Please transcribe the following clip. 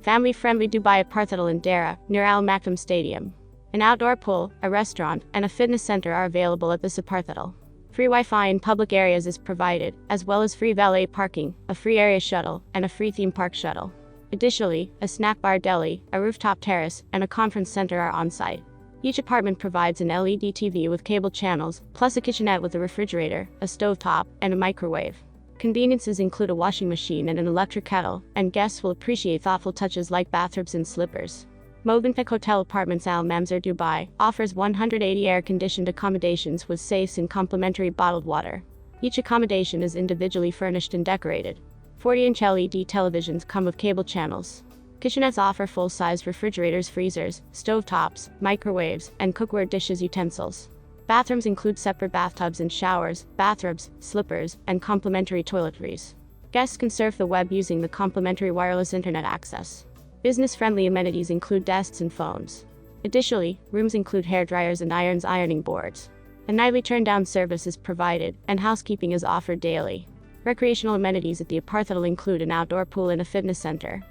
Family-friendly Dubai Aparthotel in Dera, near Al Maktoum Stadium. An outdoor pool, a restaurant, and a fitness center are available at this Aparthotel. Free Wi-Fi in public areas is provided, as well as free valet parking, a free area shuttle, and a free theme park shuttle. Additionally, a snack bar deli, a rooftop terrace, and a conference center are on site. Each apartment provides an LED TV with cable channels, plus a kitchenette with a refrigerator, a stovetop, and a microwave. Conveniences include a washing machine and an electric kettle, and guests will appreciate thoughtful touches like bathrobes and slippers. Mövenpick Hotel Apartments Al Mamzar Dubai offers 180 air-conditioned accommodations with safes and complimentary bottled water. Each accommodation is individually furnished and decorated. 40-inch LED televisions come with cable channels. Kitchenettes offer full-size refrigerators, freezers, stovetops, microwaves, and cookware dishes utensils. Bathrooms include separate bathtubs and showers, bathrobes, slippers, and complimentary toiletries. Guests can surf the web using the complimentary wireless internet access. Business-friendly amenities include desks and phones. Additionally, rooms include hair dryers and ironing boards. A nightly turn-down service is provided, and housekeeping is offered daily. Recreational amenities at the Aparthotel include an outdoor pool and a fitness center.